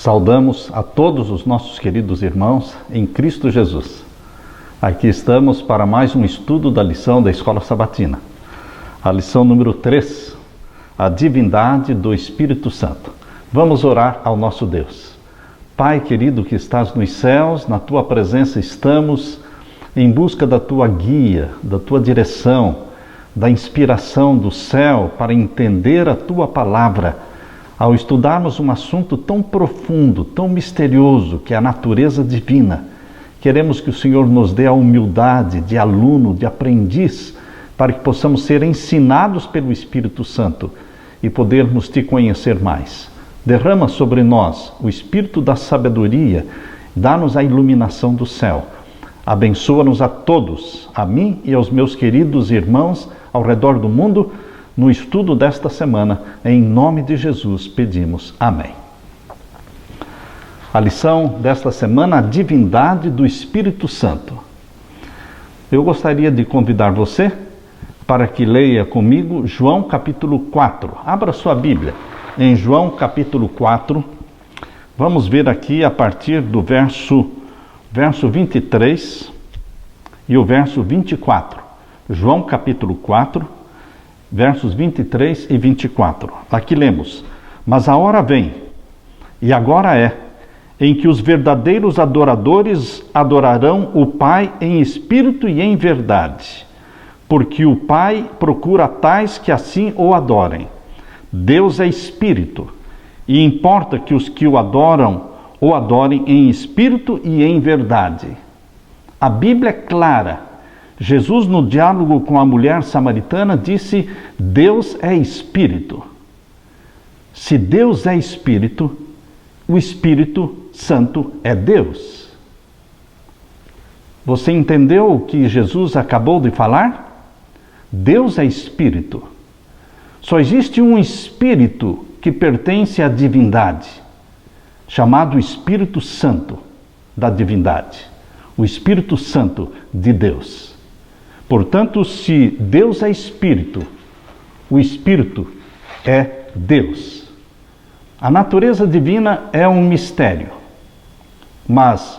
Saudamos a todos os nossos queridos irmãos em Cristo Jesus. Aqui estamos para mais um estudo da lição da Escola Sabatina. A lição número 3, a divindade do Espírito Santo. Vamos orar ao nosso Deus. Pai querido que estás nos céus, na Tua presença estamos em busca da Tua guia, da Tua direção, da inspiração do céu para entender a Tua palavra. Ao estudarmos um assunto tão profundo, tão misterioso, que é a natureza divina, queremos que o Senhor nos dê a humildade de aluno, de aprendiz, para que possamos ser ensinados pelo Espírito Santo e podermos Te conhecer mais. Derrama sobre nós o Espírito da sabedoria, dá-nos a iluminação do céu. Abençoa-nos a todos, a mim e aos meus queridos irmãos ao redor do mundo, no estudo desta semana. Em nome de Jesus pedimos. Amém. A lição desta semana, a divindade do Espírito Santo. Eu gostaria de convidar você para que leia comigo João capítulo 4. Abra sua Bíblia em João capítulo 4. Vamos ver aqui a partir do verso 23 e o verso 24. João capítulo 4, versos 23 e 24. Aqui lemos: Mas a hora vem, e agora é, em que os verdadeiros adoradores adorarão o Pai em espírito e em verdade, porque o Pai procura tais que assim o adorem. Deus é espírito, e importa que os que o adorem em espírito e em verdade. A Bíblia é clara. Jesus, no diálogo com a mulher samaritana, disse: Deus é espírito. Se Deus é espírito, o Espírito Santo é Deus. Você entendeu o que Jesus acabou de falar? Deus é espírito. Só existe um espírito que pertence à divindade, chamado Espírito Santo da divindade, o Espírito Santo de Deus. Portanto, se Deus é Espírito, o Espírito é Deus. A natureza divina é um mistério, mas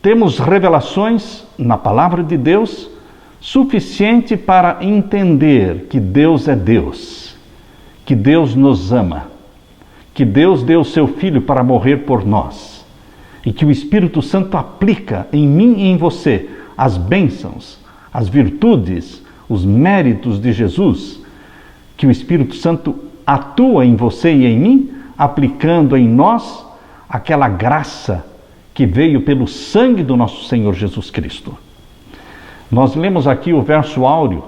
temos revelações na palavra de Deus suficiente para entender que Deus é Deus, que Deus nos ama, que Deus deu o seu Filho para morrer por nós e que o Espírito Santo aplica em mim e em você as bênçãos, as virtudes, os méritos de Jesus, que o Espírito Santo atua em você e em mim, aplicando em nós aquela graça que veio pelo sangue do nosso Senhor Jesus Cristo. Nós lemos aqui o verso áureo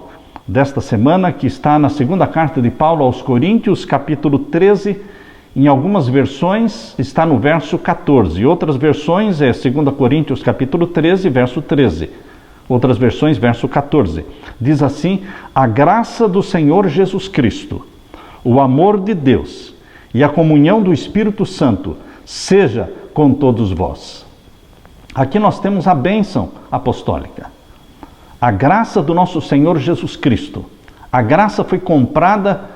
desta semana, que está na segunda carta de Paulo aos Coríntios, capítulo 13, em algumas versões está no verso 14, outras versões é 2 Coríntios capítulo 13, verso 13. Outras versões, verso 14. Diz assim: a graça do Senhor Jesus Cristo, o amor de Deus e a comunhão do Espírito Santo seja com todos vós. Aqui nós temos a bênção apostólica. A graça do nosso Senhor Jesus Cristo. A graça foi comprada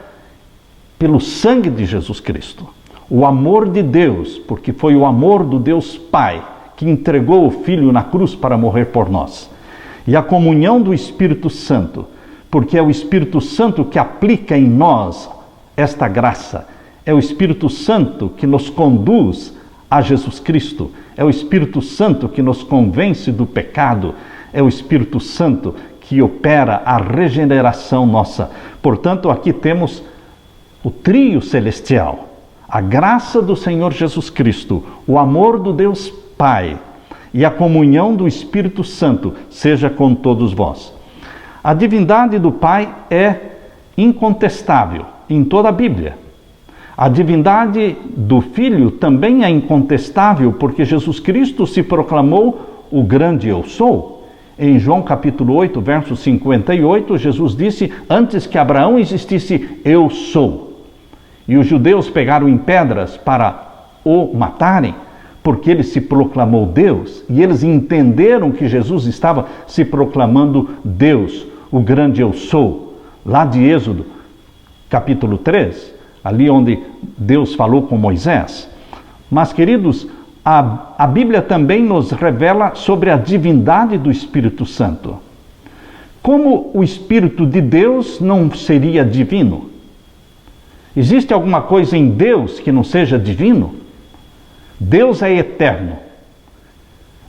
pelo sangue de Jesus Cristo. O amor de Deus, porque foi o amor do Deus Pai que entregou o Filho na cruz para morrer por nós. E a comunhão do Espírito Santo, porque é o Espírito Santo que aplica em nós esta graça. É o Espírito Santo que nos conduz a Jesus Cristo. É o Espírito Santo que nos convence do pecado. É o Espírito Santo que opera a regeneração nossa. Portanto, aqui temos o trio celestial. A graça do Senhor Jesus Cristo, o amor do Deus Pai e a comunhão do Espírito Santo seja com todos vós. A divindade do Pai é incontestável em toda a Bíblia. A divindade do Filho também é incontestável, porque Jesus Cristo se proclamou o grande eu sou. Em João capítulo 8, verso 58, Jesus disse: antes que Abraão existisse, eu sou. E os judeus pegaram em pedras para o matarem, porque ele se proclamou Deus, e eles entenderam que Jesus estava se proclamando Deus, o grande eu sou. Lá de Êxodo, capítulo 3, ali onde Deus falou com Moisés, Mas, queridos, a Bíblia também nos revela sobre a divindade do Espírito Santo. Como o Espírito de Deus não seria divino? Existe alguma coisa em Deus que não seja divino? Deus é eterno.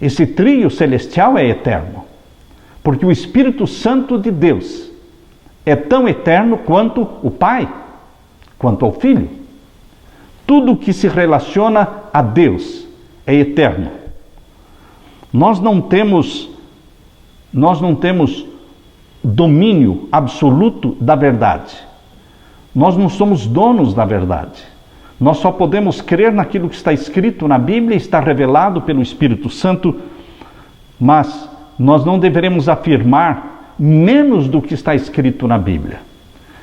Esse trio celestial é eterno. Porque o Espírito Santo de Deus é tão eterno quanto o Pai, quanto ao Filho. Tudo que se relaciona a Deus é eterno. Nós não temos domínio absoluto da verdade. Nós não somos donos da verdade. Nós só podemos crer naquilo que está escrito na Bíblia, está revelado pelo Espírito Santo, mas nós não deveremos afirmar menos do que está escrito na Bíblia.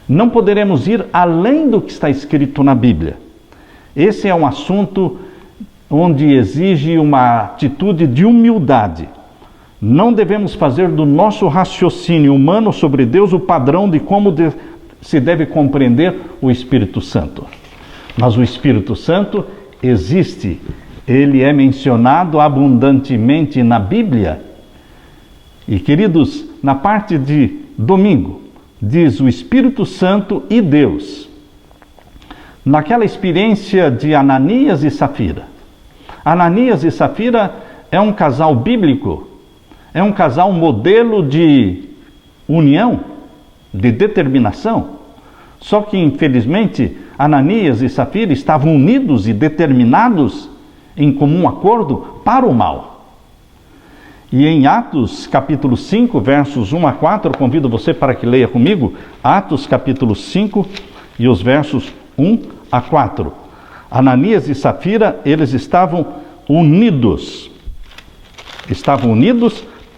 Não poderemos ir além do que está escrito na Bíblia. Esse é um assunto onde exige uma atitude de humildade. Não devemos fazer do nosso raciocínio humano sobre Deus o padrão de como se deve compreender o Espírito Santo. Mas o Espírito Santo existe, ele é mencionado abundantemente na Bíblia. E, queridos, na parte de domingo, diz o Espírito Santo e Deus. Naquela experiência de Ananias e Safira. Ananias e Safira é um casal bíblico, é um casal modelo de união, de determinação. Só que, infelizmente, Ananias e Safira estavam unidos e determinados em comum acordo para o mal. E em Atos capítulo 5, versos 1 a 4, eu convido você para que leia comigo, Atos capítulo 5 e os versos 1 a 4. Ananias e Safira, eles estavam unidos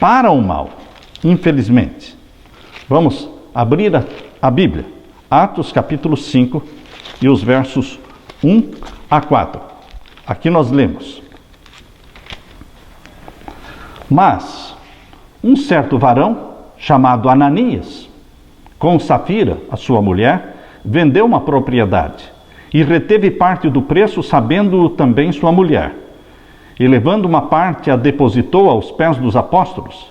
para o mal, infelizmente. Vamos abrir a Bíblia, Atos capítulo 5 e os versos 1 a 4. Aqui nós lemos: Mas um certo varão, chamado Ananias, com Safira, a sua mulher, vendeu uma propriedade e reteve parte do preço, sabendo também sua mulher. E levando uma parte, a depositou aos pés dos apóstolos.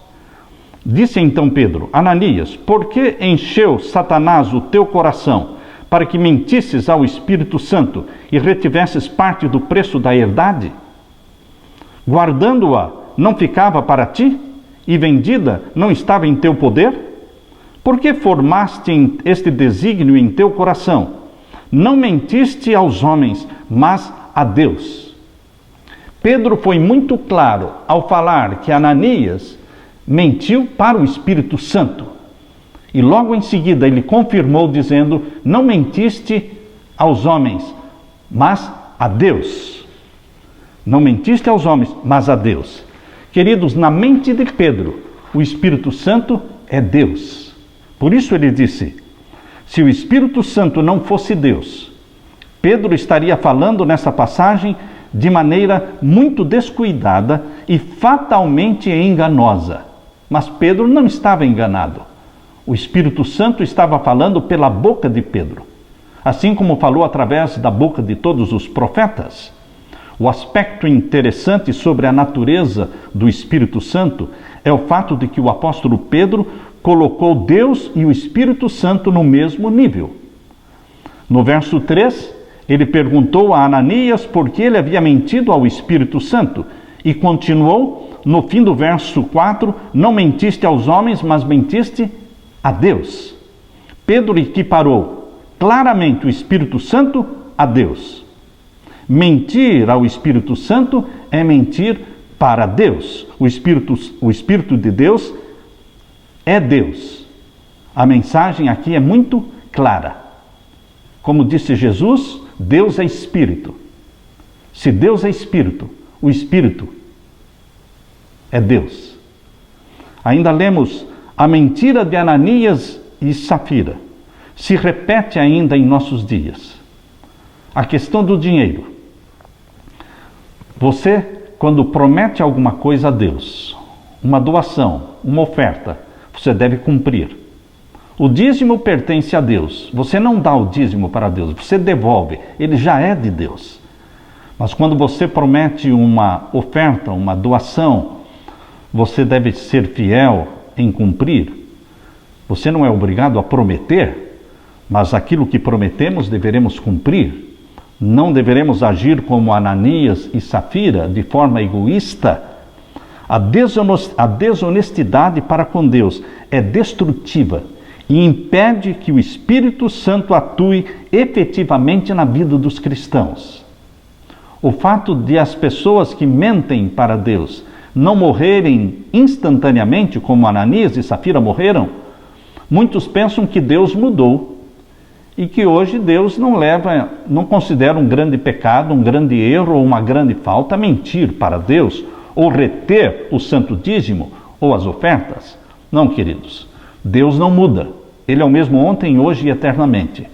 Disse então Pedro: Ananias, por que encheu Satanás o teu coração, para que mentisses ao Espírito Santo e retivesses parte do preço da herdade? Guardando-a, não ficava para ti? E vendida, não estava em teu poder? Por que formaste este desígnio em teu coração? Não mentiste aos homens, mas a Deus. Pedro foi muito claro ao falar que Ananias mentiu para o Espírito Santo. E logo em seguida ele confirmou dizendo: não mentiste aos homens, mas a Deus. Não mentiste aos homens, mas a Deus. Queridos, na mente de Pedro, o Espírito Santo é Deus. Por isso ele disse: se o Espírito Santo não fosse Deus, Pedro estaria falando nessa passagem de maneira muito descuidada e fatalmente enganosa. Mas Pedro não estava enganado. O Espírito Santo estava falando pela boca de Pedro, assim como falou através da boca de todos os profetas. O aspecto interessante sobre a natureza do Espírito Santo é o fato de que o apóstolo Pedro colocou Deus e o Espírito Santo no mesmo nível. No verso 3, ele perguntou a Ananias por que ele havia mentido ao Espírito Santo e continuou no fim do verso 4, não mentiste aos homens, mas mentiste a Deus. Pedro equiparou claramente o Espírito Santo a Deus. Mentir ao Espírito Santo é mentir para Deus. O Espírito de Deus é Deus. A mensagem aqui é muito clara. Como disse Jesus, Deus é Espírito. Se Deus é Espírito, o Espírito é Deus. Ainda lemos: a mentira de Ananias e Safira se repete ainda em nossos dias. A questão do dinheiro. Você, quando promete alguma coisa a Deus, uma doação, uma oferta, você deve cumprir. O dízimo pertence a Deus. Você não dá o dízimo para Deus, você devolve. Ele já é de Deus. Mas quando você promete uma oferta, uma doação, você deve ser fiel em cumprir. Você não é obrigado a prometer, mas aquilo que prometemos deveremos cumprir. Não deveremos agir como Ananias e Safira, de forma egoísta. A desonestidade para com Deus é destrutiva e impede que o Espírito Santo atue efetivamente na vida dos cristãos. O fato de as pessoas que mentem para Deus não morrerem instantaneamente, como Ananias e Safira morreram, muitos pensam que Deus mudou e que hoje Deus não considera um grande pecado, um grande erro ou uma grande falta mentir para Deus ou reter o santo dízimo ou as ofertas. Não, queridos, Deus não muda. Ele é o mesmo ontem, hoje e eternamente.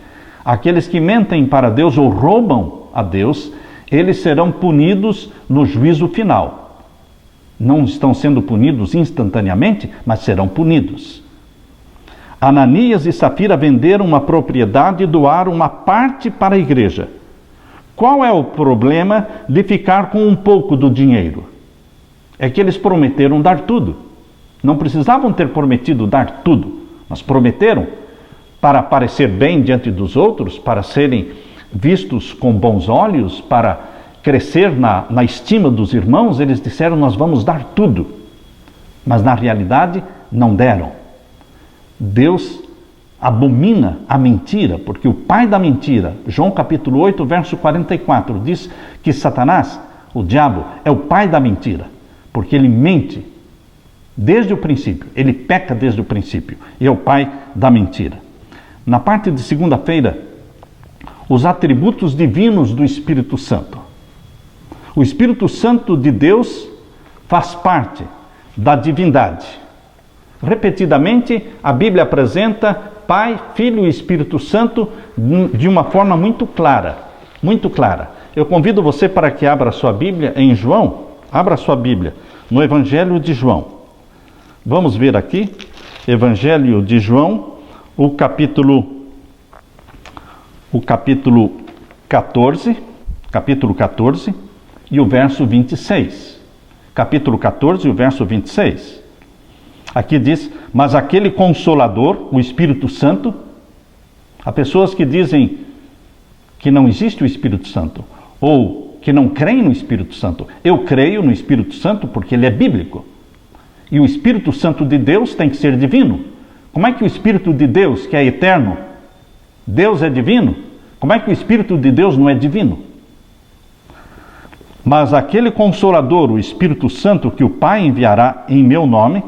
Aqueles que mentem para Deus ou roubam a Deus, eles serão punidos no juízo final. Não estão sendo punidos instantaneamente, mas serão punidos. Ananias e Safira venderam uma propriedade e doaram uma parte para a igreja. Qual é o problema de ficar com um pouco do dinheiro? É que eles prometeram dar tudo. Não precisavam ter prometido dar tudo, mas prometeram para parecer bem diante dos outros, para serem vistos com bons olhos, para crescer na estima dos irmãos. Eles disseram: nós vamos dar tudo, mas na realidade não deram. Deus abomina a mentira, porque o pai da mentira, João capítulo 8, verso 44, diz que Satanás, o diabo, é o pai da mentira, porque ele mente desde o princípio, ele peca desde o princípio, e é o pai da mentira. Na parte de segunda-feira, os atributos divinos do Espírito Santo. O Espírito Santo de Deus faz parte da divindade. Repetidamente, a Bíblia apresenta Pai, Filho e Espírito Santo de uma forma muito clara, muito clara. Eu convido você para que abra a sua Bíblia em João, abra a sua Bíblia no Evangelho de João. Vamos ver aqui, Evangelho de João, o capítulo 14 e o verso 26. Capítulo 14 e o verso 26. Aqui diz: mas aquele Consolador, o Espírito Santo, há pessoas que dizem que não existe o Espírito Santo, ou que não creem no Espírito Santo. Eu creio no Espírito Santo porque ele é bíblico. E o Espírito Santo de Deus tem que ser divino. Como é que o Espírito de Deus, que é eterno, Deus é divino? Como é que o Espírito de Deus não é divino? Mas aquele Consolador, o Espírito Santo, que o Pai enviará em meu nome.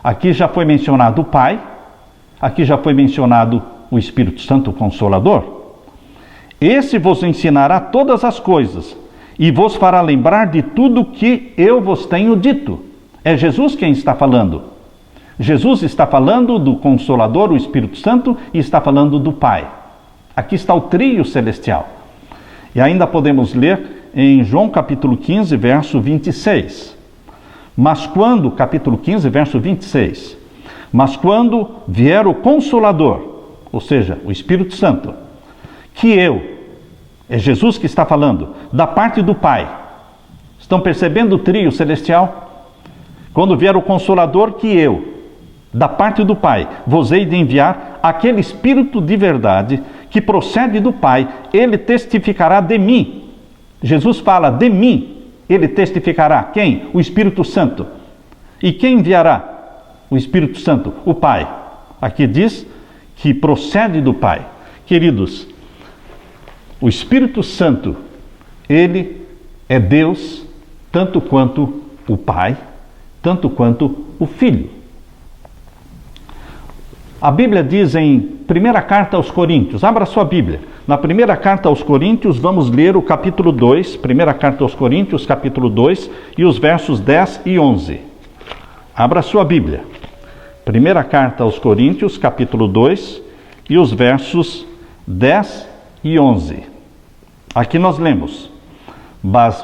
Aqui já foi mencionado o Pai, aqui já foi mencionado o Espírito Santo, o Consolador. Esse vos ensinará todas as coisas e vos fará lembrar de tudo que eu vos tenho dito. É Jesus quem está falando. Jesus está falando do Consolador, o Espírito Santo, e está falando do Pai. Aqui está o trio celestial. E ainda podemos ler em João capítulo 15, verso 26. Mas quando, capítulo 15, verso 26, mas quando vier o Consolador, ou seja, o Espírito Santo, que é Jesus que está falando, da parte do Pai. Estão percebendo o trio celestial? Quando vier o Consolador, que da parte do Pai, vos hei de enviar aquele Espírito de verdade que procede do Pai, ele testificará de mim. Jesus fala de mim. Ele testificará. Quem? O Espírito Santo. E quem enviará o Espírito Santo? O Pai. Aqui diz que procede do Pai. Queridos, o Espírito Santo, ele é Deus tanto quanto o Pai, tanto quanto o Filho. A Bíblia diz em primeira carta aos Coríntios, abra sua Bíblia. Na primeira carta aos Coríntios, vamos ler o capítulo 2, primeira carta aos Coríntios, capítulo 2, e os versos 10 e 11. Abra sua Bíblia. Primeira carta aos Coríntios, capítulo 2, e os versos 10 e 11. Aqui nós lemos: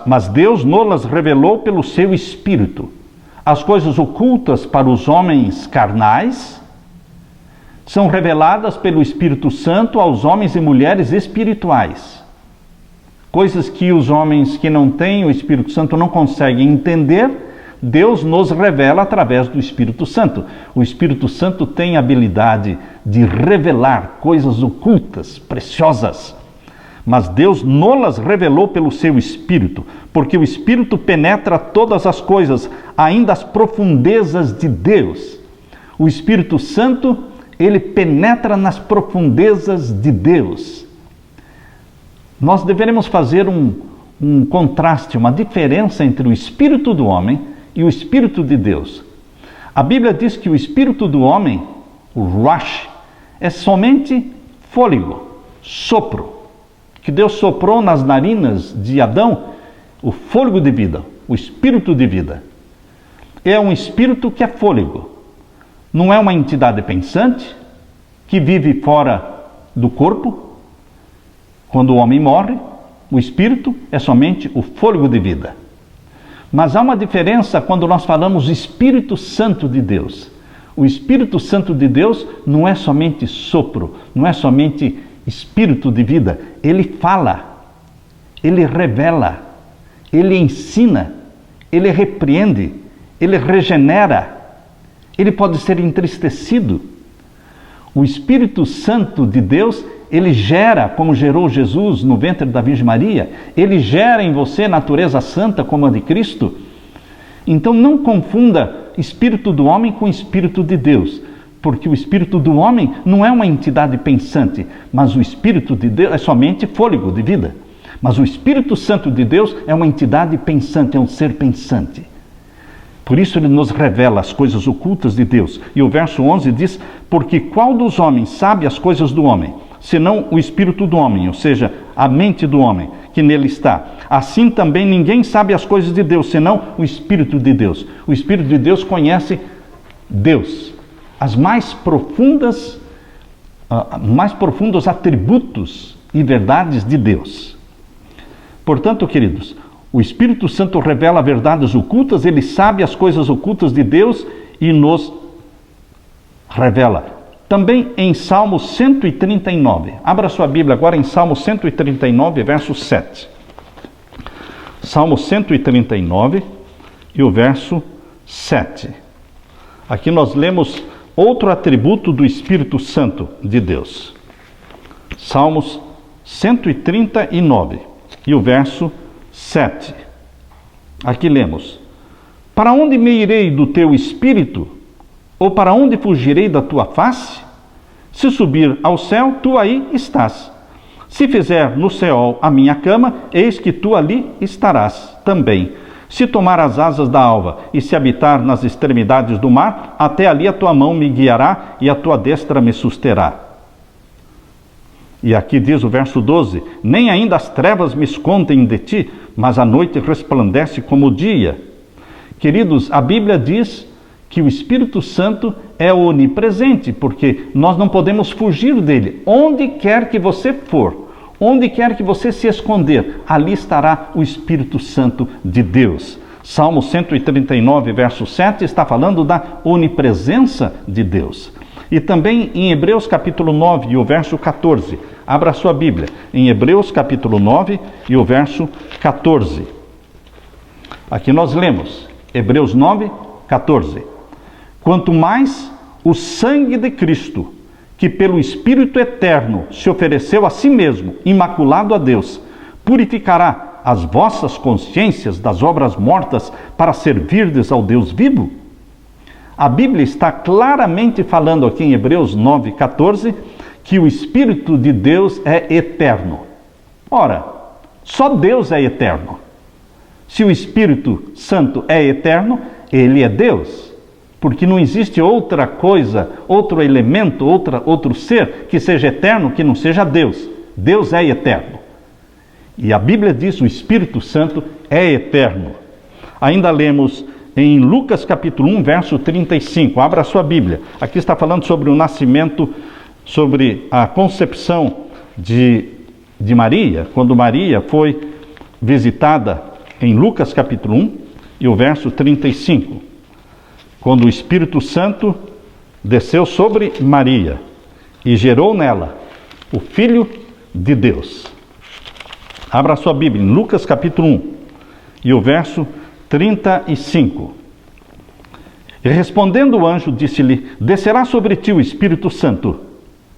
mas Deus nos revelou pelo seu Espírito. As coisas ocultas para os homens carnais são reveladas pelo Espírito Santo aos homens e mulheres espirituais. Coisas que os homens que não têm o Espírito Santo não conseguem entender, Deus nos revela através do Espírito Santo. O Espírito Santo tem a habilidade de revelar coisas ocultas, preciosas. Mas Deus nos revelou pelo seu Espírito, porque o Espírito penetra todas as coisas, ainda as profundezas de Deus. O Espírito Santo, ele penetra nas profundezas de Deus. Nós deveremos fazer um contraste, uma diferença entre o Espírito do homem e o Espírito de Deus. A Bíblia diz que o Espírito do homem, o Ruach, é somente fôlego, sopro, que Deus soprou nas narinas de Adão o fôlego de vida, o espírito de vida. É um espírito que é fôlego. Não é uma entidade pensante que vive fora do corpo. Quando o homem morre, o espírito é somente o fôlego de vida. Mas há uma diferença quando nós falamos Espírito Santo de Deus. O Espírito Santo de Deus não é somente sopro, não é somente espírito de vida. Ele fala, ele revela, ele ensina, ele repreende, ele regenera, ele pode ser entristecido. O Espírito Santo de Deus, ele gera, como gerou Jesus no ventre da Virgem Maria, ele gera em você natureza santa como a de Cristo. Então não confunda espírito do homem com espírito de Deus, porque o espírito do homem não é uma entidade pensante, mas o Espírito de Deus é somente fôlego de vida. Mas o Espírito Santo de Deus é uma entidade pensante, é um ser pensante. Por isso ele nos revela as coisas ocultas de Deus. E o verso 11 diz: porque qual dos homens sabe as coisas do homem, senão o espírito do homem, ou seja, a mente do homem, que nele está. Assim também ninguém sabe as coisas de Deus, senão o Espírito de Deus. O Espírito de Deus conhece Deus, as mais profundos atributos e verdades de Deus. Portanto, queridos, o Espírito Santo revela verdades ocultas, ele sabe as coisas ocultas de Deus e nos revela. Também em Salmo 139, abra sua Bíblia agora em Salmo 139, verso 7. Salmo 139 e o verso 7. Aqui nós lemos outro atributo do Espírito Santo de Deus. Salmos 139 e o verso 7. Aqui lemos: para onde me irei do teu Espírito? Ou para onde fugirei da tua face? Se subir ao céu, tu aí estás. Se fizer no céu a minha cama, eis que tu ali estarás também. Se tomar as asas da alva e se habitar nas extremidades do mar, até ali a tua mão me guiará e a tua destra me susterá. E aqui diz o verso 12: nem ainda as trevas me escondem de ti, mas a noite resplandece como o dia. Queridos, a Bíblia diz que o Espírito Santo é onipresente, porque nós não podemos fugir dele. Onde quer que você for, onde quer que você se esconder, ali estará o Espírito Santo de Deus. Salmo 139, verso 7, está falando da onipresença de Deus. E também em Hebreus capítulo 9 e o verso 14. Abra sua Bíblia, em Hebreus capítulo 9 e o verso 14. Aqui nós lemos, Hebreus 9, 14. Quanto mais o sangue de Cristo, que pelo Espírito eterno se ofereceu a si mesmo, imaculado a Deus, purificará as vossas consciências das obras mortas para servirdes ao Deus vivo? A Bíblia está claramente falando aqui em Hebreus 9, 14, que o Espírito de Deus é eterno. Ora, só Deus é eterno. Se o Espírito Santo é eterno, ele é Deus. Porque não existe outra coisa, outro elemento, outro ser que seja eterno que não seja Deus. Deus é eterno. E a Bíblia diz que o Espírito Santo é eterno. Ainda lemos em Lucas capítulo 1, verso 35. Abra a sua Bíblia. Aqui está falando sobre o nascimento, sobre a concepção de Maria, quando Maria foi visitada em Lucas capítulo 1 e o verso 35. Quando o Espírito Santo desceu sobre Maria e gerou nela o Filho de Deus. Abra sua Bíblia em Lucas capítulo 1 e o verso 35. E respondendo o anjo, disse-lhe: descerá sobre ti o Espírito Santo.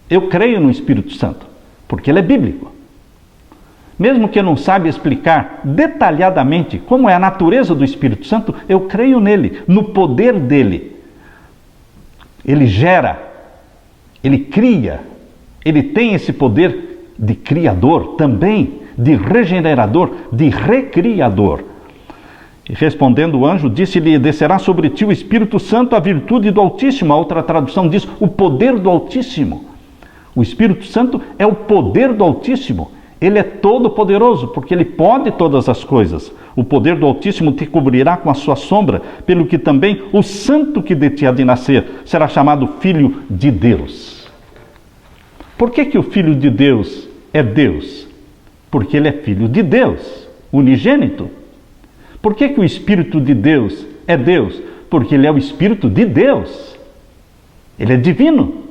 Eu creio no Espírito Santo, porque ele é bíblico. Mesmo que eu não saiba explicar detalhadamente como é a natureza do Espírito Santo, eu creio nele, no poder dele. Ele gera, ele cria, ele tem esse poder de criador também, de regenerador, de recriador. E respondendo o anjo, disse-lhe: descerá sobre ti o Espírito Santo, a virtude do Altíssimo. A outra tradução diz: o poder do Altíssimo. O Espírito Santo é o poder do Altíssimo. Ele é todo poderoso, porque ele pode todas as coisas. O poder do Altíssimo te cobrirá com a sua sombra, pelo que também o santo que de ti há de nascer será chamado Filho de Deus. Por que o Filho de Deus é Deus? Porque ele é Filho de Deus, unigênito. Por que o Espírito de Deus é Deus? Porque ele é o Espírito de Deus. Ele é divino.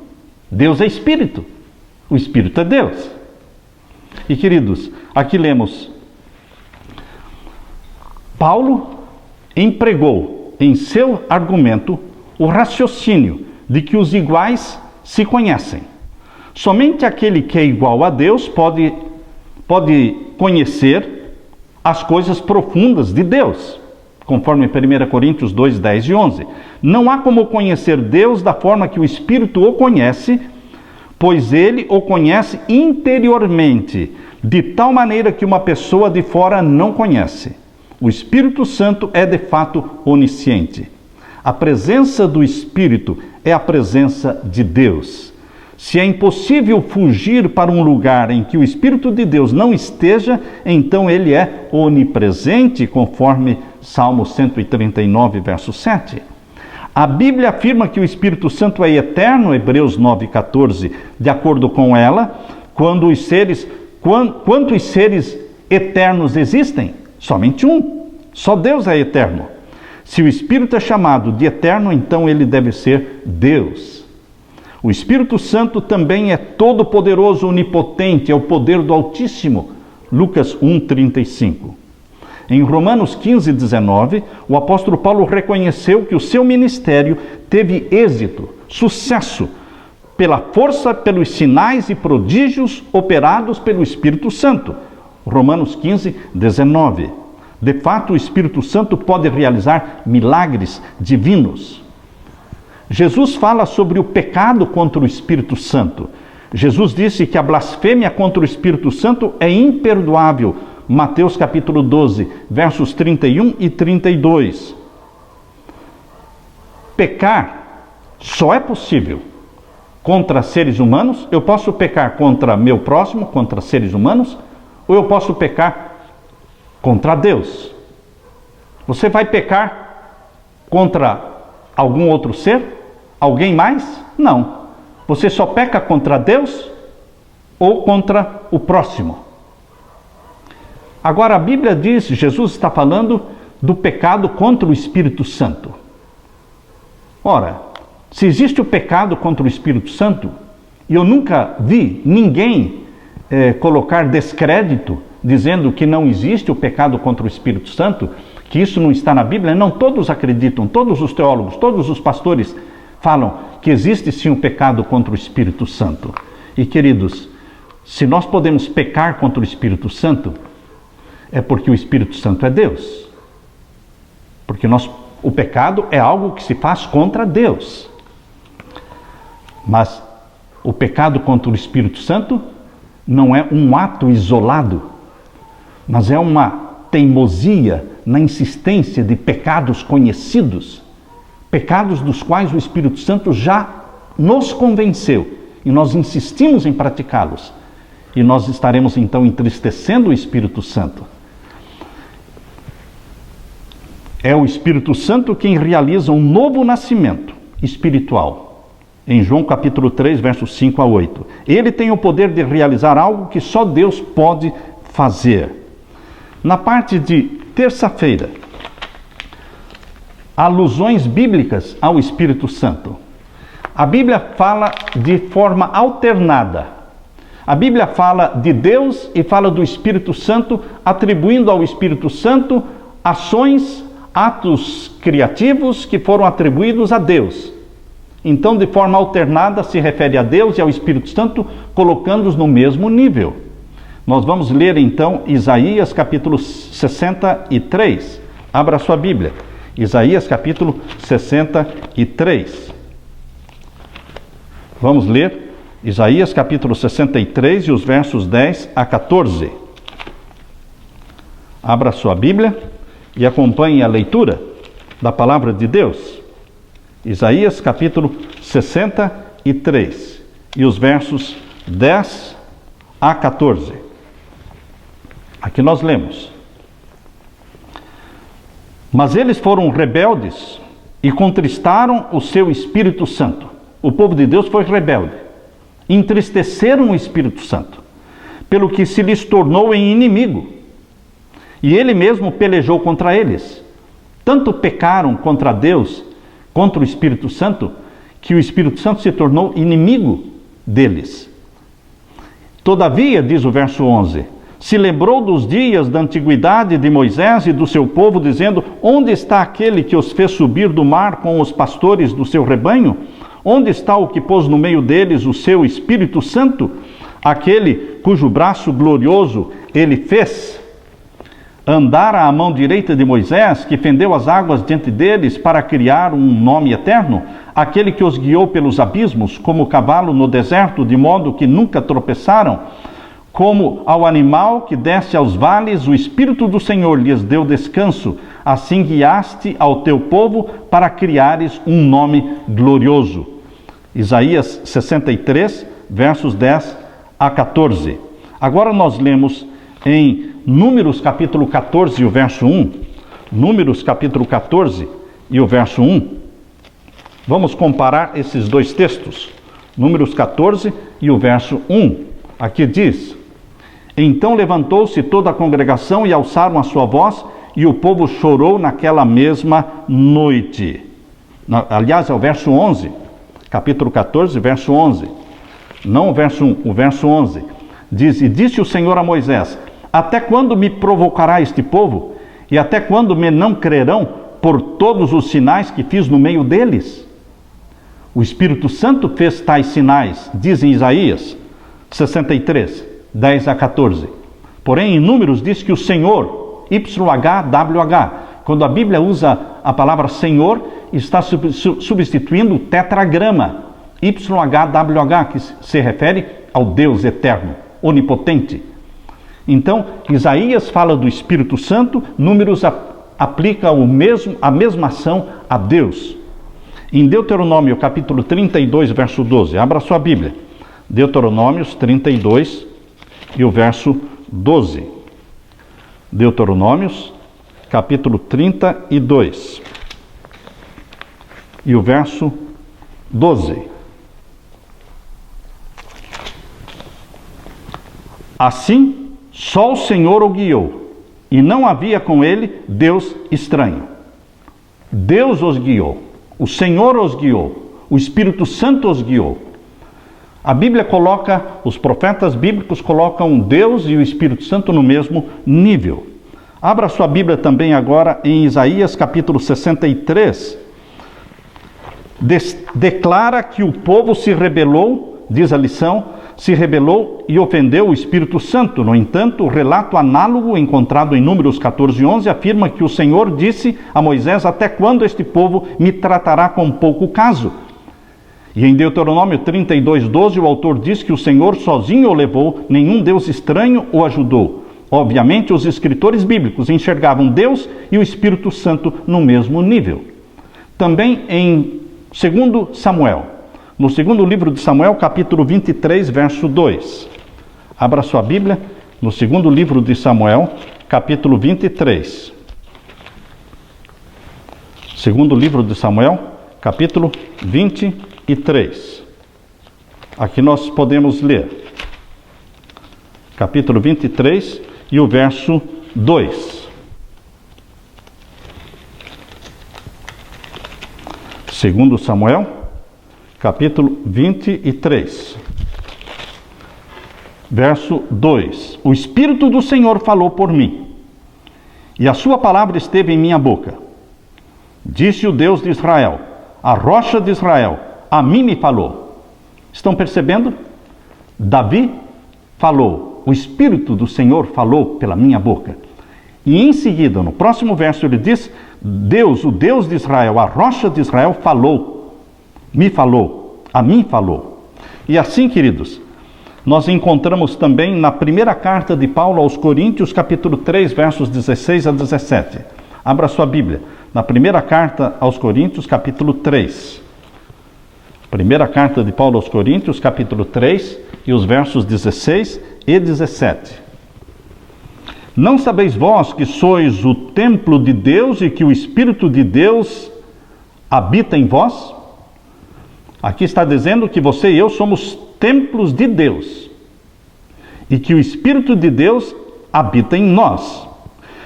Deus é Espírito. O Espírito é Deus. E queridos, aqui lemos: Paulo empregou em seu argumento o raciocínio de que os iguais se conhecem. Somente aquele que é igual a Deus pode conhecer as coisas profundas de Deus, conforme 1 Coríntios 2, 10 e 11. Não há como conhecer Deus da forma que o Espírito o conhece, pois ele o conhece interiormente, de tal maneira que uma pessoa de fora não conhece. O Espírito Santo é de fato onisciente. A presença do Espírito é a presença de Deus. Se é impossível fugir para um lugar em que o Espírito de Deus não esteja, então ele é onipresente, conforme Salmo 139, verso 7. A Bíblia afirma que o Espírito Santo é eterno, Hebreus 9,14. De acordo com ela, quantos seres eternos existem? Somente um. Só Deus é eterno. Se o Espírito é chamado de eterno, então ele deve ser Deus. O Espírito Santo também é todo-poderoso, onipotente, é o poder do Altíssimo. Lucas 1,35. Em Romanos 15, 19, o apóstolo Paulo reconheceu que o seu ministério teve êxito, sucesso, pela força, pelos sinais e prodígios operados pelo Espírito Santo. Romanos 15, 19. De fato, o Espírito Santo pode realizar milagres divinos. Jesus fala sobre o pecado contra o Espírito Santo. Jesus disse que a blasfêmia contra o Espírito Santo é imperdoável. Mateus capítulo 12, versos 31 e 32. Pecar só é possível contra seres humanos. Eu posso pecar contra meu próximo, contra seres humanos, ou eu posso pecar contra Deus. Você vai pecar contra algum outro ser? Alguém mais? Não. Você só peca contra Deus ou contra o próximo. Agora a Bíblia diz, Jesus está falando do pecado contra o Espírito Santo. Ora, se existe o pecado contra o Espírito Santo, e eu nunca vi ninguém colocar descrédito, dizendo que não existe o pecado contra o Espírito Santo, que isso não está na Bíblia, não todos acreditam, todos os teólogos, todos os pastores falam que existe sim o pecado contra o Espírito Santo. E queridos, se nós podemos pecar contra o Espírito Santo, é porque o Espírito Santo é Deus. Porque o pecado é algo que se faz contra Deus. Mas o pecado contra o Espírito Santo não é um ato isolado, mas é uma teimosia na insistência de pecados conhecidos, pecados dos quais o Espírito Santo já nos convenceu, e nós insistimos em praticá-los, e nós estaremos então entristecendo o Espírito Santo. É o Espírito Santo quem realiza um novo nascimento espiritual. Em João capítulo 3, versos 5 a 8. Ele tem o poder de realizar algo que só Deus pode fazer. Na parte de terça-feira, alusões bíblicas ao Espírito Santo. A Bíblia fala de forma alternada. A Bíblia fala de Deus e fala do Espírito Santo, atribuindo ao Espírito Santo ações, atos criativos que foram atribuídos a Deus. Então, de forma alternada, se refere a Deus e ao Espírito Santo, colocando-os no mesmo nível. Nós vamos ler então Isaías capítulo 63. Abra sua Bíblia. Isaías capítulo 63. Vamos ler Isaías capítulo 63 e os versos 10 a 14. Abra sua Bíblia e acompanhe a leitura da palavra de Deus. Isaías capítulo 63 e os versos 10 a 14. Aqui nós lemos: Mas eles foram rebeldes e contristaram o seu Espírito Santo. O povo de Deus foi rebelde. Entristeceram o Espírito Santo, pelo que se lhes tornou em inimigo. E ele mesmo pelejou contra eles. Tanto pecaram contra Deus, contra o Espírito Santo, que o Espírito Santo se tornou inimigo deles. Todavia, diz o verso 11, se lembrou dos dias da antiguidade de Moisés e do seu povo, dizendo: onde está aquele que os fez subir do mar com os pastores do seu rebanho? Onde está o que pôs no meio deles o seu Espírito Santo? Aquele cujo braço glorioso ele fez andar à mão direita de Moisés, que fendeu as águas diante deles para criar um nome eterno? Aquele que os guiou pelos abismos, como cavalo no deserto, de modo que nunca tropeçaram? Como ao animal que desce aos vales, o Espírito do Senhor lhes deu descanso. Assim guiaste ao teu povo para criares um nome glorioso. Isaías 63, versos 10 a 14. Agora nós lemos em Números capítulo 14 e o verso 1. Números capítulo 14 e o verso 1. Vamos comparar esses dois textos. Números 14 e o verso 1. Aqui diz: Então levantou-se toda a congregação e alçaram a sua voz, e o povo chorou naquela mesma noite. Aliás, é o verso 11, capítulo 14, verso 11. Não o verso 1, o verso 11. Diz: E disse o Senhor a Moisés: Até quando me provocará este povo? E até quando me não crerão por todos os sinais que fiz no meio deles? O Espírito Santo fez tais sinais, diz em Isaías 63, 10 a 14. Porém, em Números diz que o Senhor, YHWH, quando a Bíblia usa a palavra Senhor, está substituindo o tetragrama YHWH, que se refere ao Deus eterno, onipotente. Então, Isaías fala do Espírito Santo, Números aplica a mesma ação a Deus. Em Deuteronômio capítulo 32, verso 12, abra sua Bíblia. Deuteronômios 32 e o verso 12. Deuteronômios, capítulo 32 e o verso 12. Assim, só o Senhor o guiou, e não havia com ele Deus estranho. Deus os guiou, o Senhor os guiou, o Espírito Santo os guiou. A Bíblia coloca, os profetas bíblicos colocam Deus e o Espírito Santo no mesmo nível. Abra sua Bíblia também agora em Isaías capítulo 63. Declara que o povo se rebelou, diz a lição, se rebelou e ofendeu o Espírito Santo. No entanto, o relato análogo encontrado em Números 14, 11 afirma que o Senhor disse a Moisés: Até quando este povo me tratará com pouco caso? E em Deuteronômio 32, 12, o autor diz que o Senhor sozinho o levou, nenhum Deus estranho o ajudou. Obviamente, os escritores bíblicos enxergavam Deus e o Espírito Santo no mesmo nível. Também em 2 Samuel, no segundo livro de Samuel, capítulo 23, verso 2. Abra sua Bíblia, no segundo livro de Samuel, capítulo 23. Segundo livro de Samuel, capítulo 23. Aqui nós podemos ler capítulo 23 e o verso 2. Segundo Samuel, capítulo 23. Verso 2: O Espírito do Senhor falou por mim, e a sua palavra esteve em minha boca. Disse o Deus de Israel, a rocha de Israel, a mim me falou. Estão percebendo? Davi falou, o Espírito do Senhor falou pela minha boca. E em seguida, no próximo verso, ele diz, Deus, o Deus de Israel, a rocha de Israel falou, me falou, a mim falou. E assim, queridos, nós encontramos também na primeira carta de Paulo aos Coríntios, capítulo 3, versos 16 a 17. Abra sua Bíblia. Na primeira carta aos Coríntios, capítulo 3. Primeira carta de Paulo aos Coríntios, capítulo 3, e os versos 16 e 17. Não sabeis vós que sois o templo de Deus e que o Espírito de Deus habita em vós? Aqui está dizendo que você e eu somos templos de Deus e que o Espírito de Deus habita em nós.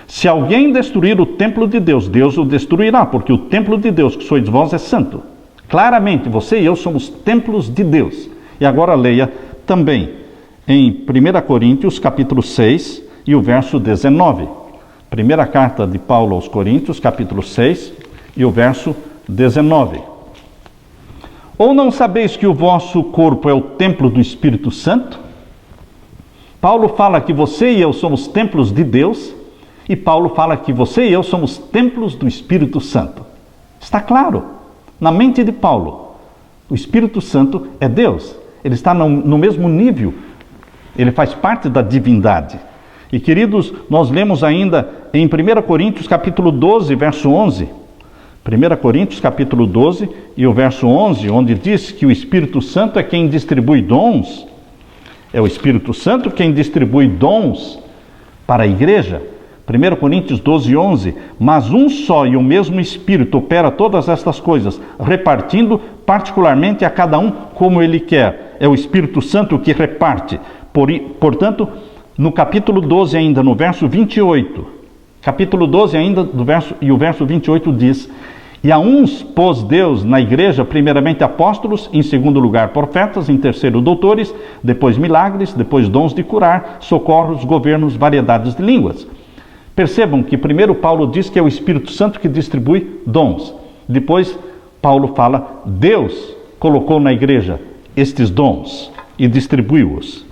Se alguém destruir o templo de Deus, Deus o destruirá, porque o templo de Deus que sois vós é santo. Claramente, você e eu somos templos de Deus. E agora leia também em 1 Coríntios, capítulo 6, e o verso 19. Primeira carta de Paulo aos Coríntios, capítulo 6, e o verso 19. Ou não sabeis que o vosso corpo é o templo do Espírito Santo? Paulo fala que você e eu somos templos de Deus, e Paulo fala que você e eu somos templos do Espírito Santo. Está claro? Na mente de Paulo, o Espírito Santo é Deus. Ele está no mesmo nível. Ele faz parte da divindade. E, queridos, nós lemos ainda em 1 Coríntios, capítulo 12, verso 11. 1 Coríntios, capítulo 12, e o verso 11, onde diz que o Espírito Santo é quem distribui dons. É o Espírito Santo quem distribui dons para a igreja. 1 Coríntios 12, 11, mas um só e o mesmo Espírito opera todas estas coisas, repartindo particularmente a cada um como ele quer. É o Espírito Santo que reparte. Portanto, no capítulo 12 ainda, no verso 28, capítulo 12 ainda, e o verso 28 diz, e a uns pôs Deus na igreja, primeiramente apóstolos, em segundo lugar profetas, em terceiro doutores, depois milagres, depois dons de curar, socorros, governos, variedades de línguas. Percebam que primeiro Paulo diz que é o Espírito Santo que distribui dons. Depois Paulo fala, Deus colocou na igreja estes dons e distribuiu-os.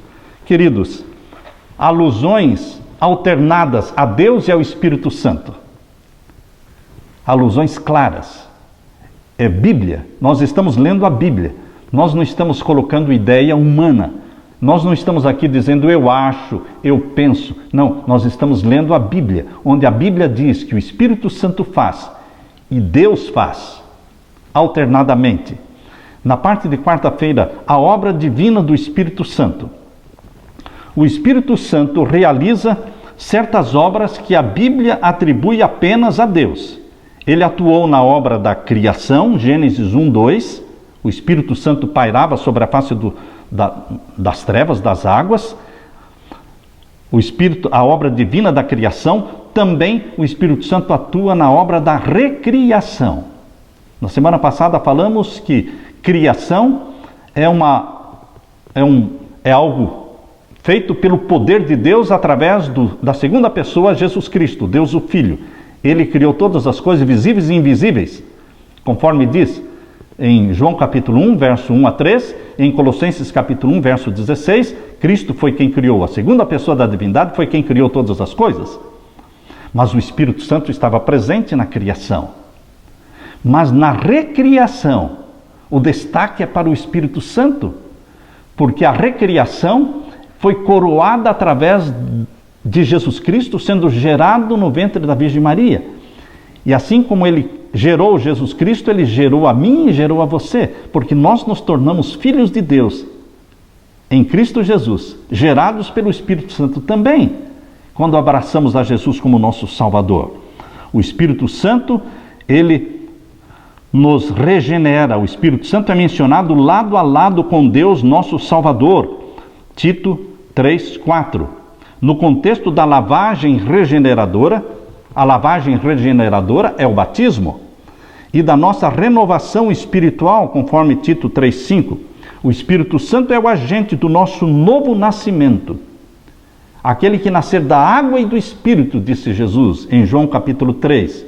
Queridos, alusões alternadas a Deus e ao Espírito Santo. Alusões claras. É Bíblia. Nós estamos lendo a Bíblia. Nós não estamos colocando ideia humana. Nós não estamos aqui dizendo eu acho, eu penso. Não, nós estamos lendo a Bíblia, onde a Bíblia diz que o Espírito Santo faz e Deus faz, alternadamente. Na parte de quarta-feira, a obra divina do Espírito Santo. O Espírito Santo realiza certas obras que a Bíblia atribui apenas a Deus. Ele atuou na obra da criação, Gênesis 1, 2. O Espírito Santo pairava sobre a face das trevas, das águas. O Espírito, a obra divina da criação, também o Espírito Santo atua na obra da recriação. Na semana passada falamos que criação é algo feito pelo poder de Deus através da segunda pessoa, Jesus Cristo, Deus o Filho. Ele criou todas as coisas visíveis e invisíveis, conforme diz em João capítulo 1, verso 1 a 3, em Colossenses capítulo 1, verso 16, Cristo foi quem criou, a segunda pessoa da divindade foi quem criou todas as coisas. Mas o Espírito Santo estava presente na criação. Mas na recriação, o destaque é para o Espírito Santo, porque a recriação foi coroada através de Jesus Cristo sendo gerado no ventre da Virgem Maria. E assim como ele gerou Jesus Cristo, ele gerou a mim e gerou a você, porque nós nos tornamos filhos de Deus em Cristo Jesus, gerados pelo Espírito Santo também, quando abraçamos a Jesus como nosso Salvador. O Espírito Santo, ele nos regenera. O Espírito Santo é mencionado lado a lado com Deus, nosso Salvador. Tito 3, 4. No contexto da lavagem regeneradora, a lavagem regeneradora é o batismo, e da nossa renovação espiritual, conforme Tito 3,5. O Espírito Santo é o agente do nosso novo nascimento. Aquele que nascer da água e do Espírito, disse Jesus em João capítulo 3,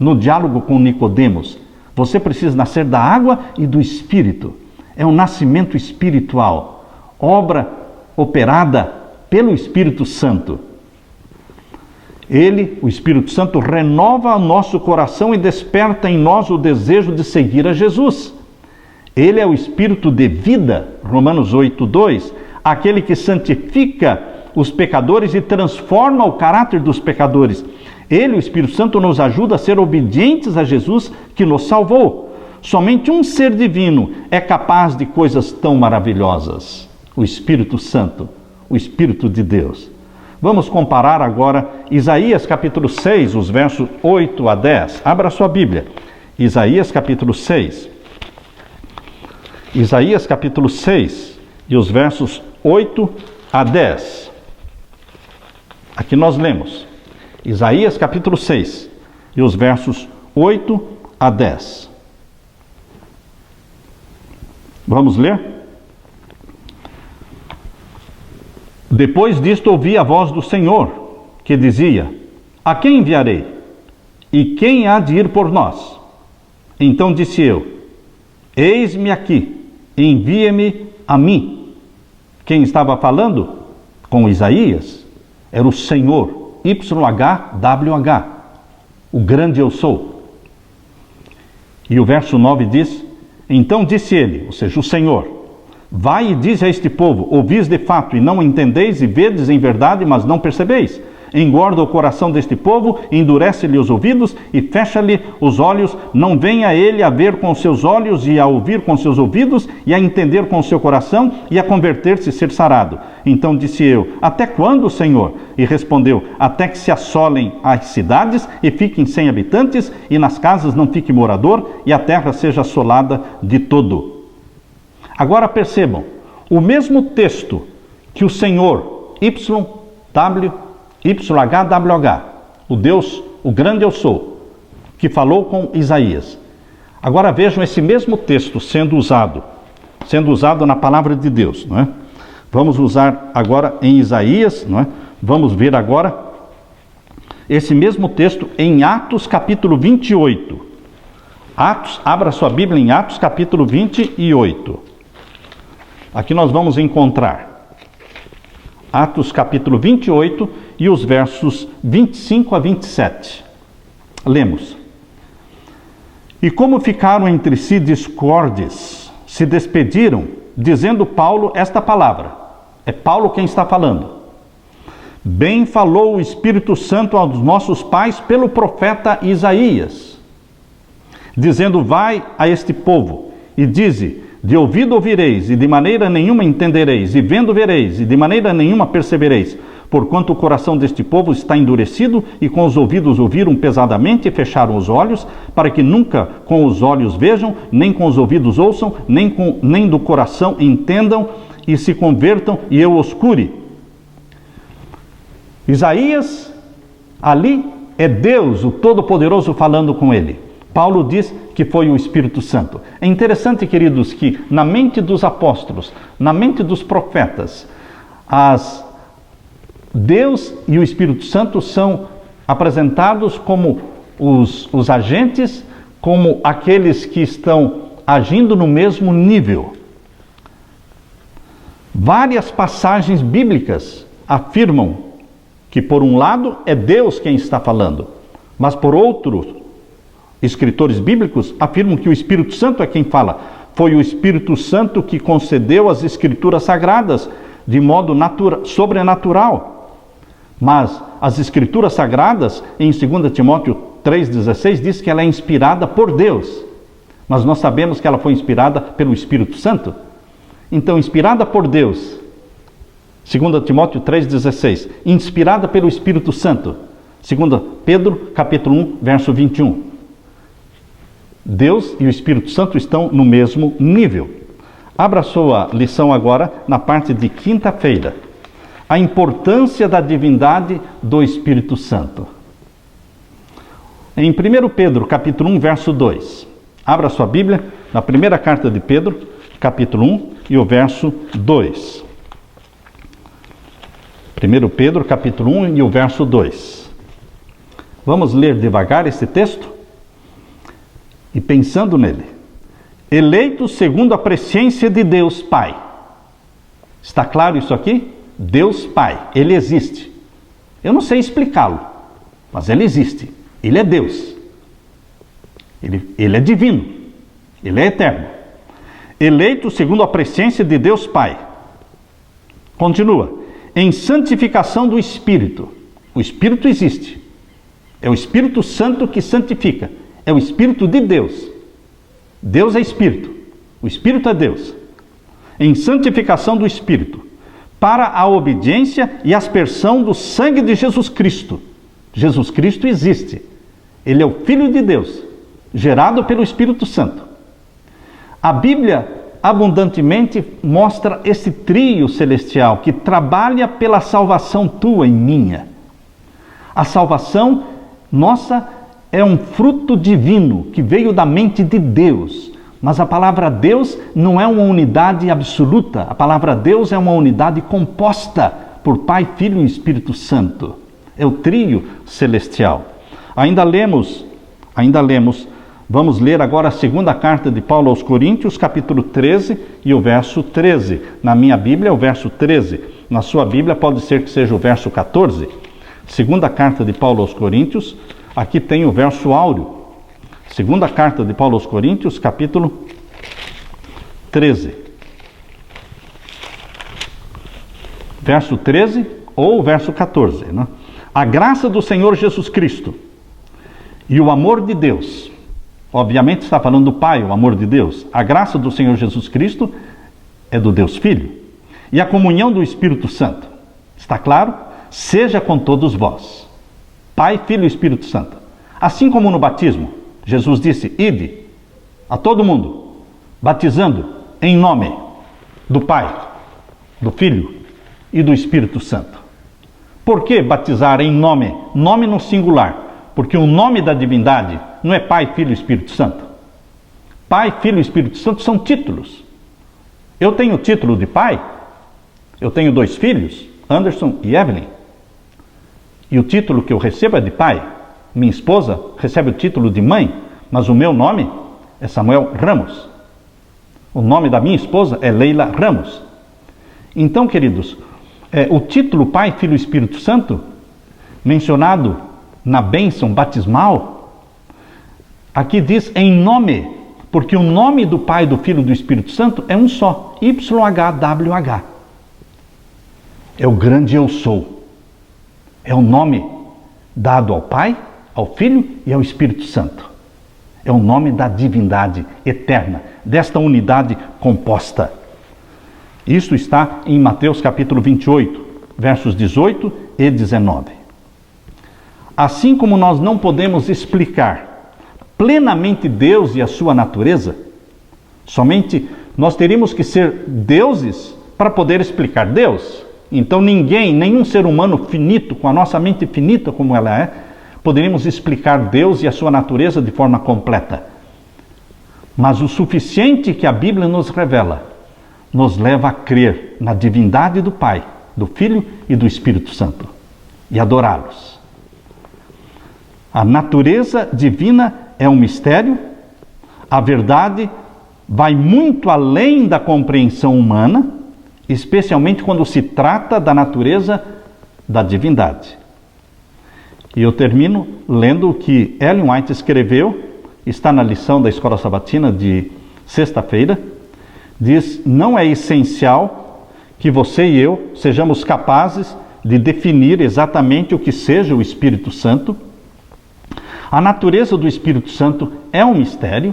no diálogo com Nicodemos. Você precisa nascer da água e do Espírito. É um nascimento espiritual, obra operada pelo Espírito Santo. Ele, o Espírito Santo, renova o nosso coração e desperta em nós o desejo de seguir a Jesus. Ele é o Espírito de vida, Romanos 8:2, aquele que santifica os pecadores e transforma o caráter dos pecadores. Ele, o Espírito Santo, nos ajuda a ser obedientes a Jesus que nos salvou. Somente um ser divino é capaz de coisas tão maravilhosas. O Espírito Santo, o Espírito de Deus. Vamos comparar agora Isaías capítulo 6, os versos 8 a 10. Abra sua Bíblia. Isaías capítulo 6. Isaías capítulo 6 e os versos 8 a 10. Aqui nós lemos. Isaías capítulo 6 e os versos 8 a 10. Vamos ler? Depois disto ouvi a voz do Senhor, que dizia: A quem enviarei? E quem há de ir por nós? Então disse eu: Eis-me aqui, envia-me a mim. Quem estava falando com Isaías era o Senhor, YHWH, o grande eu sou. E o verso 9 diz: Então disse ele, ou seja, o Senhor: Vai e diz a este povo: Ouvis de fato e não entendeis, e vedes em verdade, mas não percebeis. Engorda o coração deste povo, endurece-lhe os ouvidos e fecha-lhe os olhos. Não venha ele a ver com seus olhos e a ouvir com seus ouvidos e a entender com o seu coração e a converter-se e ser sarado. Então disse eu: Até quando, Senhor? E respondeu: Até que se assolem as cidades e fiquem sem habitantes, e nas casas não fique morador, e a terra seja assolada de todo. Agora percebam, o mesmo texto que o Senhor, YHWH, o Deus, o grande eu sou, que falou com Isaías. Agora vejam esse mesmo texto sendo usado na palavra de Deus, não é? Vamos usar agora em Isaías, não é? Vamos ver agora esse mesmo texto em Atos capítulo 28. Atos, abra sua Bíblia em Atos capítulo 28. Aqui nós vamos encontrar Atos capítulo 28 e os versos 25 a 27. Lemos. E como ficaram entre si discordes, se despediram, dizendo Paulo esta palavra. É Paulo quem está falando. Bem falou o Espírito Santo aos nossos pais pelo profeta Isaías, dizendo: Vai a este povo e dize: De ouvido ouvireis, e de maneira nenhuma entendereis, e vendo vereis, e de maneira nenhuma percebereis, porquanto o coração deste povo está endurecido, e com os ouvidos ouviram pesadamente, e fecharam os olhos, para que nunca com os olhos vejam, nem com os ouvidos ouçam, nem do coração entendam, e se convertam, e eu os cure. Isaías, ali é Deus, o Todo-Poderoso, falando com ele. Paulo diz que foi o Espírito Santo. É interessante, queridos, que na mente dos apóstolos, na mente dos profetas, Deus e o Espírito Santo são apresentados como os agentes, como aqueles que estão agindo no mesmo nível. Várias passagens bíblicas afirmam que, por um lado, é Deus quem está falando, mas por outro, escritores bíblicos afirmam que o Espírito Santo é quem fala. Foi o Espírito Santo que concedeu as Escrituras Sagradas de modo sobrenatural. Mas as Escrituras Sagradas, em 2 Timóteo 3,16, diz que ela é inspirada por Deus. Mas nós sabemos que ela foi inspirada pelo Espírito Santo. Então, inspirada por Deus, 2 Timóteo 3,16, inspirada pelo Espírito Santo, 2 Pedro capítulo 1, verso 21. Deus e o Espírito Santo estão no mesmo nível. Abra sua lição agora na parte de quinta-feira. A importância da divindade do Espírito Santo. Em 1 Pedro, capítulo 1, verso 2. Abra sua Bíblia na primeira carta de Pedro, capítulo 1 e o verso 2. 1 Pedro, capítulo 1 e o verso 2. Vamos ler devagar esse texto? E pensando nele. Eleitos segundo a presciência de Deus Pai. Está claro isso aqui? Deus Pai, Ele existe. Eu não sei explicá-lo, mas Ele existe. Ele é Deus. Ele é divino. Ele é eterno. Eleito segundo a presciência de Deus Pai. Continua. Em santificação do Espírito. O Espírito existe. É o Espírito Santo que santifica. É o Espírito de Deus. Deus é Espírito. O Espírito é Deus. Em santificação do Espírito. Para a obediência e aspersão do sangue de Jesus Cristo. Jesus Cristo existe. Ele é o Filho de Deus, gerado pelo Espírito Santo. A Bíblia abundantemente mostra esse trio celestial que trabalha pela salvação tua e minha. A salvação nossa é um fruto divino que veio da mente de Deus. Mas a palavra Deus não é uma unidade absoluta. A palavra Deus é uma unidade composta por Pai, Filho e Espírito Santo. É o trio celestial. Ainda lemos, vamos ler agora a segunda carta de Paulo aos Coríntios, capítulo 13 e o verso 13. Na minha Bíblia é o verso 13. Na sua Bíblia pode ser que seja o verso 14. Segunda carta de Paulo aos Coríntios, aqui tem o verso áureo. Segunda carta de Paulo aos Coríntios, capítulo 13. Verso 13 ou verso 14. Né? A graça do Senhor Jesus Cristo e o amor de Deus. Obviamente está falando do Pai, o amor de Deus. A graça do Senhor Jesus Cristo é do Deus Filho. E a comunhão do Espírito Santo. Está claro? Seja com todos vós. Pai, Filho e Espírito Santo. Assim como no batismo, Jesus disse, ide a todo mundo, batizando em nome do Pai, do Filho e do Espírito Santo. Por que batizar em nome? Nome no singular. Porque o nome da divindade não é Pai, Filho e Espírito Santo. Pai, Filho e Espírito Santo são títulos. Eu tenho o título de pai, eu tenho 2 filhos, Anderson e Evelyn. E o título que eu recebo é de pai. Minha esposa recebe o título de mãe, mas o meu nome é Samuel Ramos. O nome da minha esposa é Leila Ramos. Então, queridos, o título Pai, Filho e Espírito Santo, mencionado na bênção batismal, aqui diz em nome, porque o nome do Pai, do Filho e do Espírito Santo é um só, YHWH. É o grande eu sou. É o nome dado ao Pai, ao Filho e ao Espírito Santo. É o nome da divindade eterna, desta unidade composta. Isso está em Mateus capítulo 28, versos 18 e 19. Assim como nós não podemos explicar plenamente Deus e a sua natureza, somente nós teríamos que ser deuses para poder explicar Deus. Então nenhum ser humano finito, com a nossa mente finita como ela é, poderíamos explicar Deus e a sua natureza de forma completa. Mas o suficiente que a Bíblia nos revela, nos leva a crer na divindade do Pai, do Filho e do Espírito Santo, e adorá-los. A natureza divina é um mistério, a verdade vai muito além da compreensão humana, especialmente quando se trata da natureza da divindade. E eu termino lendo o que Ellen White escreveu, está na lição da Escola Sabatina de sexta-feira, diz, não é essencial que você e eu sejamos capazes de definir exatamente o que seja o Espírito Santo. A natureza do Espírito Santo é um mistério.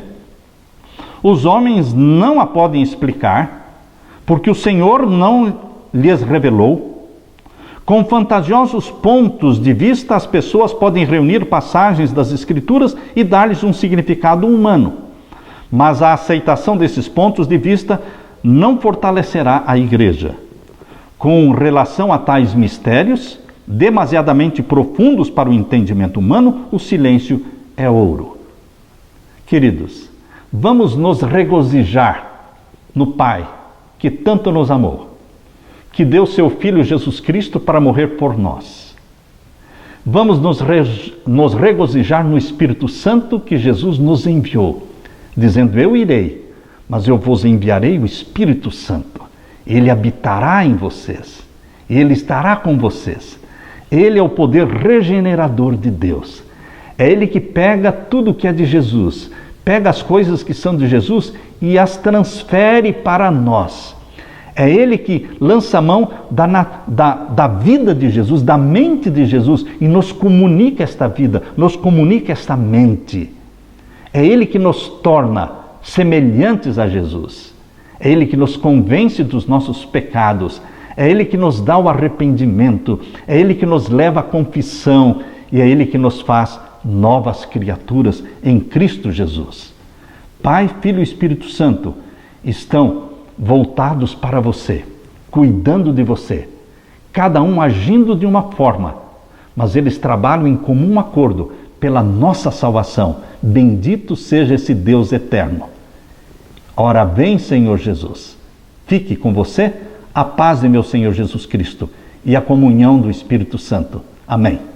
Os homens não a podem explicar, porque o Senhor não lhes revelou. Com fantasiosos pontos de vista, as pessoas podem reunir passagens das Escrituras e dar-lhes um significado humano. Mas a aceitação desses pontos de vista não fortalecerá a igreja. Com relação a tais mistérios, demasiadamente profundos para o entendimento humano, o silêncio é ouro. Queridos, vamos nos regozijar no Pai, que tanto nos amou, que deu seu Filho Jesus Cristo para morrer por nós. Vamos nos regozijar no Espírito Santo que Jesus nos enviou, dizendo: eu irei, mas eu vos enviarei o Espírito Santo. Ele habitará em vocês, ele estará com vocês. Ele é o poder regenerador de Deus. É ele que pega tudo que é de Jesus, pega as coisas que são de Jesus e as transfere para nós. É ele que lança a mão da vida de Jesus, da mente de Jesus, e nos comunica esta vida, nos comunica esta mente. É ele que nos torna semelhantes a Jesus. É ele que nos convence dos nossos pecados. É ele que nos dá o arrependimento. É ele que nos leva à confissão. E é ele que nos faz novas criaturas em Cristo Jesus. Pai, Filho e Espírito Santo estão voltados para você, cuidando de você, cada um agindo de uma forma, mas eles trabalham em comum acordo pela nossa salvação. Bendito seja esse Deus eterno. Ora vem, Senhor Jesus. Fique com você a paz de meu Senhor Jesus Cristo e a comunhão do Espírito Santo. Amém.